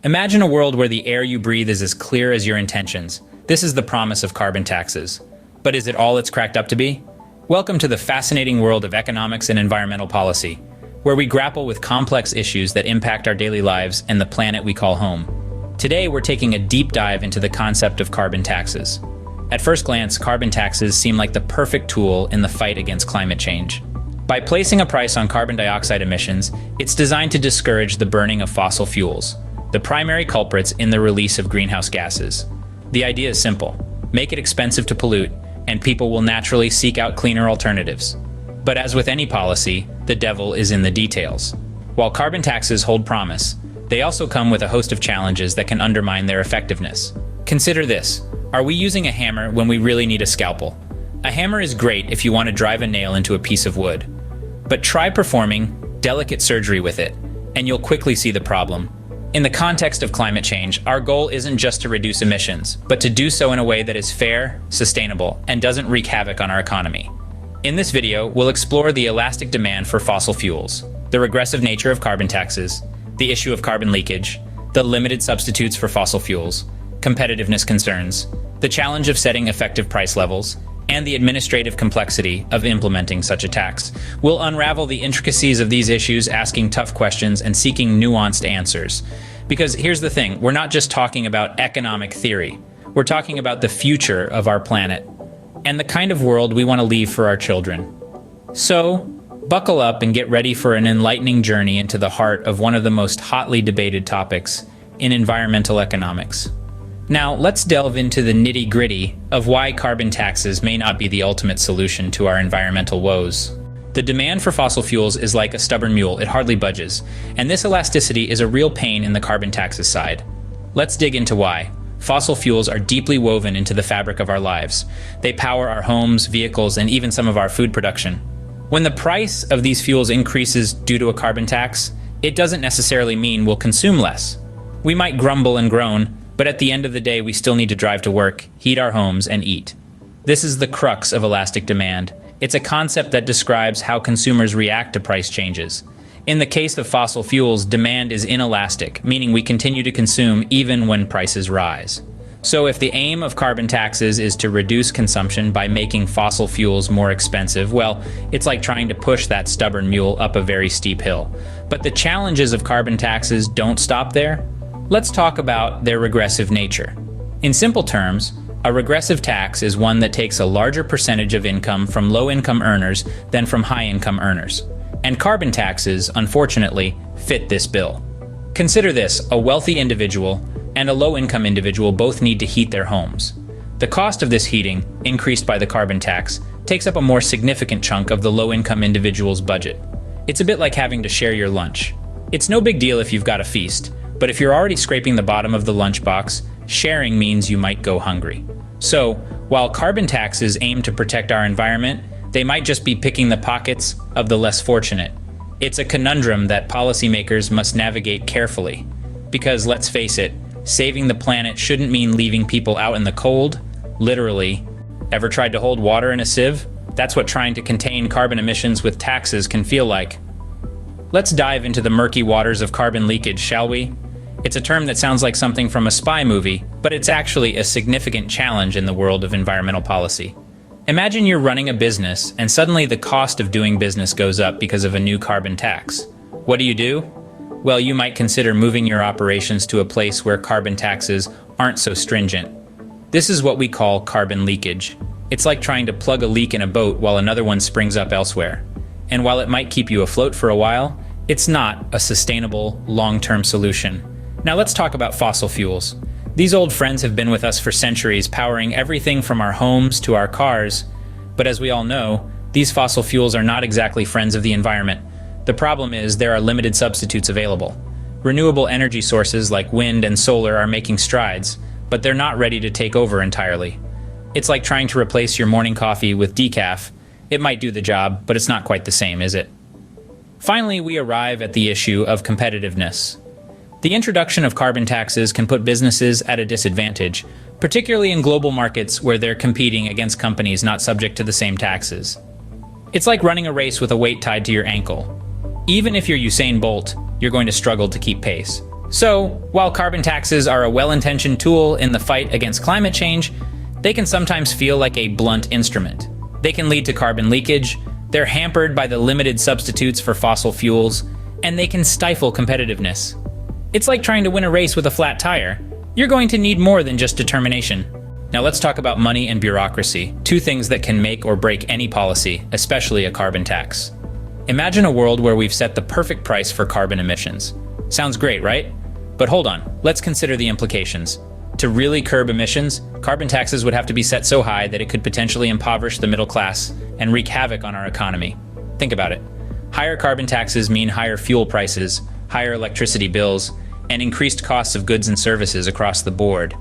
Imagine a world where the air you breathe is as clear as your intentions. This is the promise of carbon taxes. But is it all it's cracked up to be? Welcome to the fascinating world of economics and environmental policy, where we grapple with complex issues that impact our daily lives and the planet we call home. Today, we're taking a deep dive into the concept of carbon taxes. At first glance, carbon taxes seem like the perfect tool in the fight against climate change. By placing a price on carbon dioxide emissions, it's designed to discourage the burning of fossil fuels, the primary culprits in the release of greenhouse gases. The idea is simple: make it expensive to pollute, and people will naturally seek out cleaner alternatives. But as with any policy, the devil is in the details. While carbon taxes hold promise, they also come with a host of challenges that can undermine their effectiveness. Consider this: are we using a hammer when we really need a scalpel? A hammer is great if you want to drive a nail into a piece of wood. But try performing delicate surgery with it, and you'll quickly see the problem. In the context of climate change, our goal isn't just to reduce emissions, but to do so in a way that is fair, sustainable, and doesn't wreak havoc on our economy. In this video, we'll explore the elastic demand for fossil fuels, the regressive nature of carbon taxes, the issue of carbon leakage, the limited substitutes for fossil fuels, competitiveness concerns, the challenge of setting effective price levels, and the administrative complexity of implementing such a tax. We'll unravel the intricacies of these issues, asking tough questions and seeking nuanced answers. Because here's the thing, we're not just talking about economic theory. We're talking about the future of our planet and the kind of world we want to leave for our children. So, buckle up and get ready for an enlightening journey into the heart of one of the most hotly debated topics in environmental economics. Now, let's delve into the nitty-gritty of why carbon taxes may not be the ultimate solution to our environmental woes. The demand for fossil fuels is like a stubborn mule, it hardly budges, and this elasticity is a real pain in the carbon taxes side. Let's dig into why. Fossil fuels are deeply woven into the fabric of our lives. They power our homes, vehicles, and even some of our food production. When the price of these fuels increases due to a carbon tax, it doesn't necessarily mean we'll consume less. We might grumble and groan, but at the end of the day, we still need to drive to work, heat our homes, and eat. This is the crux of elastic demand. It's a concept that describes how consumers react to price changes. In the case of fossil fuels, demand is inelastic, meaning we continue to consume even when prices rise. So if the aim of carbon taxes is to reduce consumption by making fossil fuels more expensive, well, it's like trying to push that stubborn mule up a very steep hill. But the challenges of carbon taxes don't stop there. Let's talk about their regressive nature. In simple terms, a regressive tax is one that takes a larger percentage of income from low-income earners than from high-income earners. And carbon taxes, unfortunately, fit this bill. Consider this: a wealthy individual and a low-income individual both need to heat their homes. The cost of this heating, increased by the carbon tax, takes up a more significant chunk of the low-income individual's budget. It's a bit like having to share your lunch. It's no big deal if you've got a feast, but if you're already scraping the bottom of the lunchbox, sharing means you might go hungry. So, while carbon taxes aim to protect our environment, they might just be picking the pockets of the less fortunate. It's a conundrum that policymakers must navigate carefully. Because let's face it, saving the planet shouldn't mean leaving people out in the cold, literally. Ever tried to hold water in a sieve? That's what trying to contain carbon emissions with taxes can feel like. Let's dive into the murky waters of carbon leakage, shall we? It's a term that sounds like something from a spy movie, but it's actually a significant challenge in the world of environmental policy. Imagine you're running a business, and suddenly the cost of doing business goes up because of a new carbon tax. What do? Well, you might consider moving your operations to a place where carbon taxes aren't so stringent. This is what we call carbon leakage. It's like trying to plug a leak in a boat while another one springs up elsewhere. And while it might keep you afloat for a while, it's not a sustainable, long-term solution. Now let's talk about fossil fuels. These old friends have been with us for centuries, powering everything from our homes to our cars. But as we all know, these fossil fuels are not exactly friends of the environment. The problem is there are limited substitutes available. Renewable energy sources like wind and solar are making strides, but they're not ready to take over entirely. It's like trying to replace your morning coffee with decaf. It might do the job, but it's not quite the same, is it? Finally, we arrive at the issue of competitiveness. The introduction of carbon taxes can put businesses at a disadvantage, particularly in global markets where they're competing against companies not subject to the same taxes. It's like running a race with a weight tied to your ankle. Even if you're Usain Bolt, you're going to struggle to keep pace. So, while carbon taxes are a well-intentioned tool in the fight against climate change, they can sometimes feel like a blunt instrument. They can lead to carbon leakage, they're hampered by the limited substitutes for fossil fuels, and they can stifle competitiveness. It's like trying to win a race with a flat tire. You're going to need more than just determination. Now let's talk about money and bureaucracy, two things that can make or break any policy, especially a carbon tax. Imagine a world where we've set the perfect price for carbon emissions. Sounds great, right? But hold on, let's consider the implications. To really curb emissions, carbon taxes would have to be set so high that it could potentially impoverish the middle class and wreak havoc on our economy. Think about it. Higher carbon taxes mean higher fuel prices, higher electricity bills, and increased costs of goods and services across the board.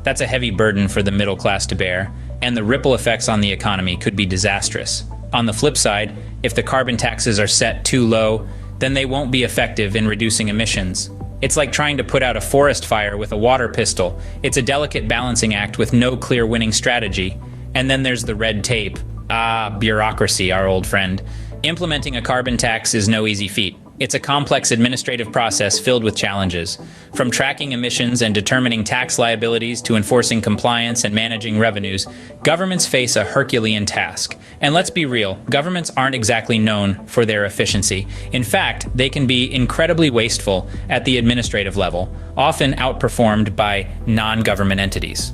That's a heavy burden for the middle class to bear, and the ripple effects on the economy could be disastrous. On the flip side, if the carbon taxes are set too low, then they won't be effective in reducing emissions. It's like trying to put out a forest fire with a water pistol. It's a delicate balancing act with no clear winning strategy. And then there's the red tape. Bureaucracy, our old friend. Implementing a carbon tax is no easy feat. It's a complex administrative process filled with challenges. From tracking emissions and determining tax liabilities to enforcing compliance and managing revenues, governments face a Herculean task. And let's be real, governments aren't exactly known for their efficiency. In fact, they can be incredibly wasteful at the administrative level, often outperformed by non-government entities.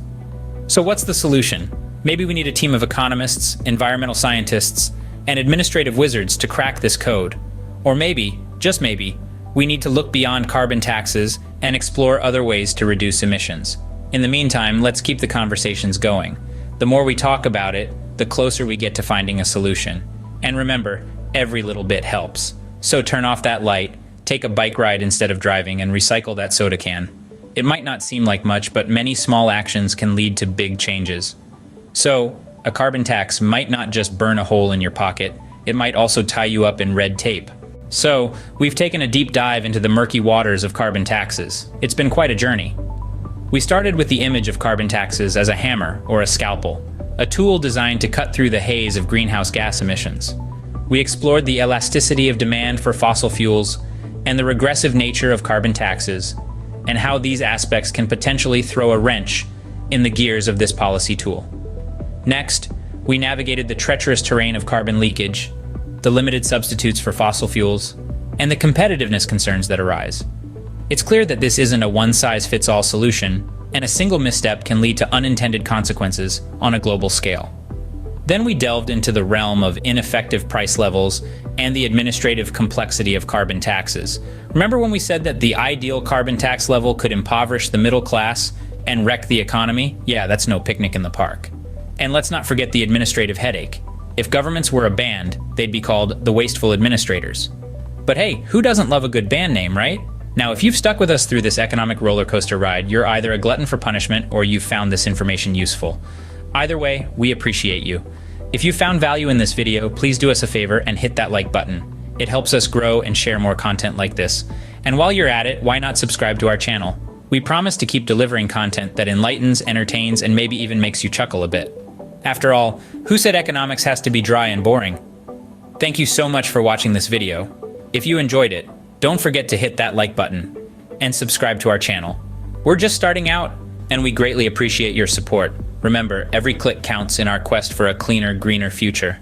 So what's the solution? Maybe we need a team of economists, environmental scientists, and administrative wizards to crack this code. Or maybe, just maybe, we need to look beyond carbon taxes and explore other ways to reduce emissions. In the meantime, let's keep the conversations going. The more we talk about it, the closer we get to finding a solution. And remember, every little bit helps. So turn off that light, take a bike ride instead of driving, and recycle that soda can. It might not seem like much, but many small actions can lead to big changes. So, a carbon tax might not just burn a hole in your pocket, it might also tie you up in red tape. So, we've taken a deep dive into the murky waters of carbon taxes. It's been quite a journey. We started with the image of carbon taxes as a hammer or a scalpel, a tool designed to cut through the haze of greenhouse gas emissions. We explored the elasticity of demand for fossil fuels and the regressive nature of carbon taxes, and how these aspects can potentially throw a wrench in the gears of this policy tool. Next, we navigated the treacherous terrain of carbon leakage, the limited substitutes for fossil fuels, and the competitiveness concerns that arise. It's clear that this isn't a one-size-fits-all solution, and a single misstep can lead to unintended consequences on a global scale. Then we delved into the realm of ineffective price levels and the administrative complexity of carbon taxes. Remember when we said that the ideal carbon tax level could impoverish the middle class and wreck the economy? Yeah, that's no picnic in the park. And let's not forget the administrative headache. If governments were a band, they'd be called the wasteful administrators. But hey, who doesn't love a good band name, right? Now, if you've stuck with us through this economic roller coaster ride, you're either a glutton for punishment or you've found this information useful. Either way, we appreciate you. If you found value in this video, please do us a favor and hit that like button. It helps us grow and share more content like this. And while you're at it, why not subscribe to our channel? We promise to keep delivering content that enlightens, entertains, and maybe even makes you chuckle a bit. After all, who said economics has to be dry and boring? Thank you so much for watching this video. If you enjoyed it, don't forget to hit that like button and subscribe to our channel. We're just starting out, and we greatly appreciate your support. Remember, every click counts in our quest for a cleaner, greener future.